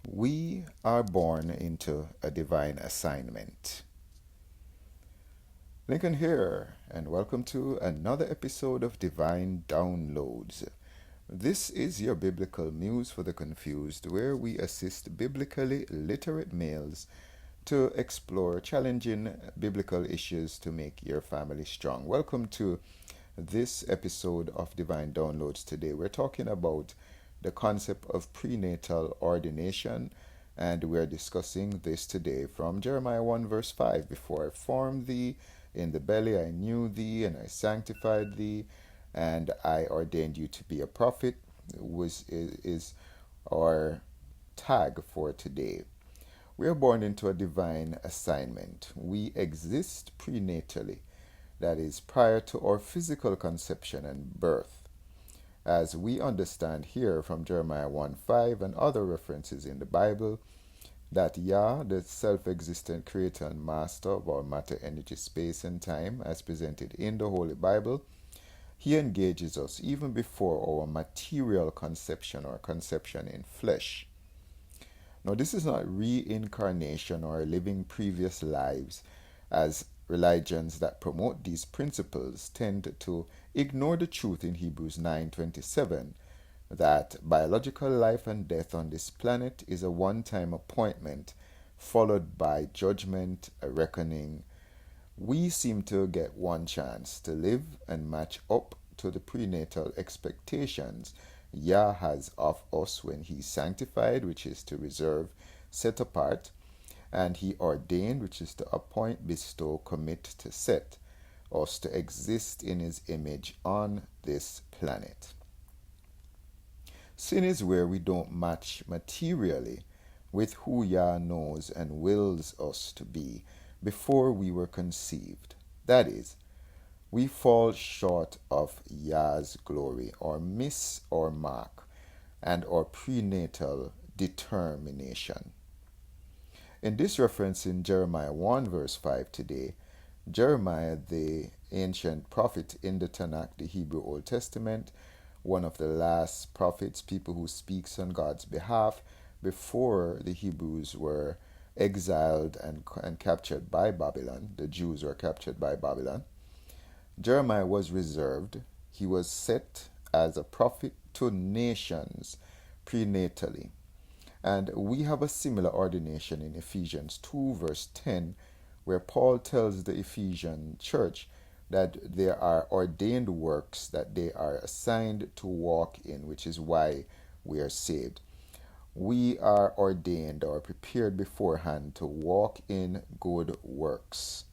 We are born into a divine assignment. Lincoln here, and welcome to another episode of Divine Downloads. This is your biblical muse for the confused, where we assist biblically literate males to explore challenging biblical issues to make your family strong. Welcome to this episode of Divine Downloads. Today we're talking about the concept of prenatal ordination, and we're discussing this today from Jeremiah 1 verse 5. Before I formed thee in the belly, I knew thee, and I sanctified thee, and I ordained you to be a prophet, which is our tag for today. We are born into a divine assignment. We exist prenatally, that is, prior to our physical conception and birth. As we understand here from Jeremiah 1 5 and other references in the Bible, that Yah, the self existent creator and master of all matter, energy, space, and time, as presented in the Holy Bible, he engages us even before our material conception or conception in flesh. Now, this is not reincarnation or living previous lives, as religions that promote these principles tend to ignore the truth in Hebrews 9:27 that biological life and death on this planet is a one-time appointment followed by judgment, a reckoning. We seem to get one chance to live and match up to the prenatal expectations Yah has of us when He sanctified, which is to reserve, set apart, and He ordained, which is to appoint, bestow, commit, to set us to exist in His image on this planet. Sin is where we don't match materially with who Yah knows and wills us to be before we were conceived. That is, we fall short of Yah's glory or miss our mark and our prenatal determination. In this reference in Jeremiah 1 verse 5 today, Jeremiah, the ancient prophet in the Tanakh, the Hebrew Old Testament, one of the last prophets, people who speaks on God's behalf before the Hebrews were exiled and captured by Babylon. The Jews were captured by Babylon. Jeremiah was reserved. He was set as a prophet to nations prenatally. And we have a similar ordination in Ephesians 2 verse 10, where Paul tells the Ephesian church that there are ordained works that they are assigned to walk in, which is why we are saved. We are ordained or prepared beforehand to walk in good works.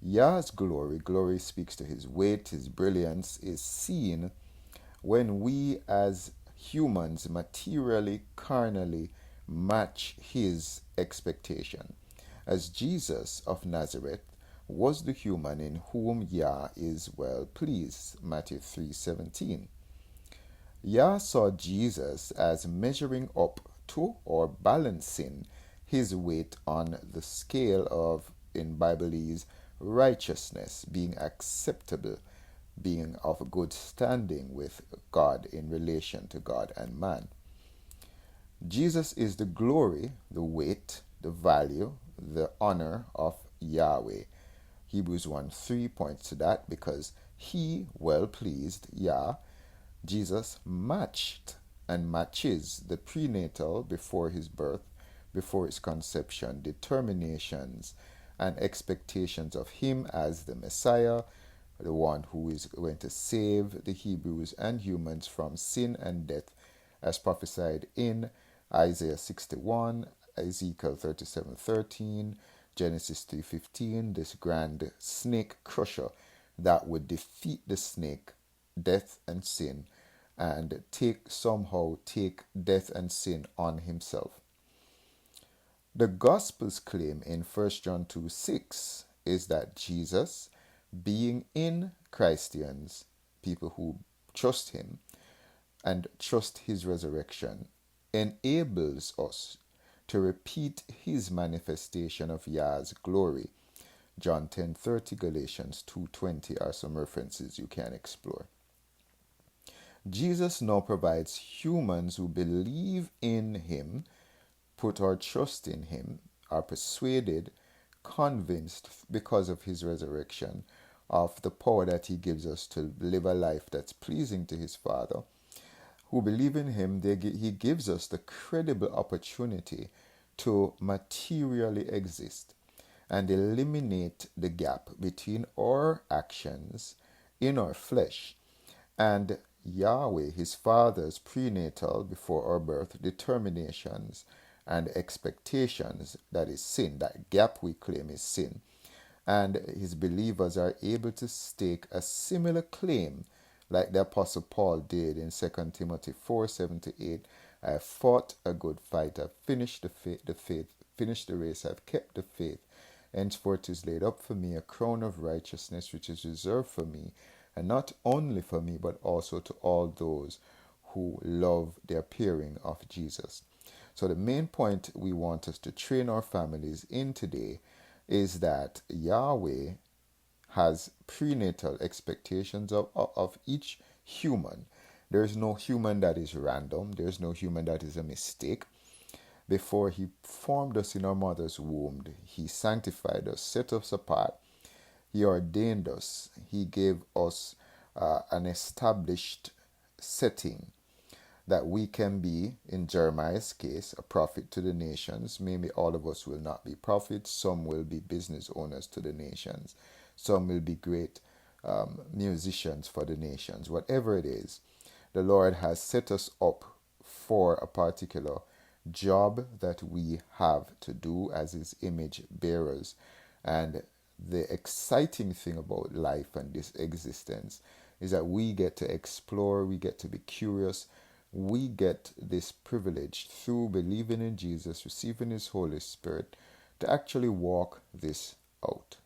Yah's glory speaks to His weight, His brilliance, is seen when we as humans materially, carnally match His expectation. As Jesus of Nazareth was the human in whom Yah is well pleased. Matthew 3:17. Yah saw Jesus as measuring up to or balancing His weight on the scale of, in Bibleese, righteousness, being acceptable, being of good standing with God in relation to God and man. Jesus is the glory, the weight, the value, the honor of Yahweh. Hebrews 1:3 points to that because He, well pleased, Yah, Jesus matched and matches the prenatal before His birth, before His conception, determinations and expectations of Him as the Messiah, the one who is going to save the Hebrews and humans from sin and death, as prophesied in Isaiah 61, Ezekiel 37:13, Genesis 3:15, this grand snake crusher that would defeat the snake, death and sin, and somehow take death and sin on Himself. The Gospel's claim in 1 John 2:6 is that Jesus, being in Christians, people who trust Him and trust His resurrection, enables us to repeat His manifestation of Yah's glory. John 10:30, Galatians 2:20 are some references you can explore. Jesus now provides humans who believe in Him put our trust in him, are persuaded, convinced because of his resurrection of the power that he gives us to live a life that's pleasing to his Father, who believe in him, he gives us the credible opportunity to materially exist and eliminate the gap between our actions in our flesh and Yahweh, his Father's prenatal, before our birth, determinations and expectations, that is sin. That gap we claim is sin. And his believers are able to stake a similar claim like the Apostle Paul did in 2 Timothy 4:7-8. I have fought a good fight, I've finished finished the race, I've kept the faith. Henceforth is laid up for me a crown of righteousness, which is reserved for me, and not only for me, but also to all those who love the appearing of Jesus. So the main point we want us to train our families in today is that Yahweh has prenatal expectations of each human. There's no human that is random. There's no human that is a mistake. Before he formed us in our mother's womb, he sanctified us, set us apart. He ordained us. He gave us an established setting that we can be, in Jeremiah's case, a prophet to the nations. Maybe all of us will not be prophets. Some will be business owners to the nations. Some will be great musicians for the nations. Whatever it is, the Lord has set us up for a particular job that we have to do as his image bearers. And the exciting thing about life and this existence is that we get to explore, we get to be curious, we get this privilege through believing in Jesus, receiving his Holy Spirit, to actually walk this out.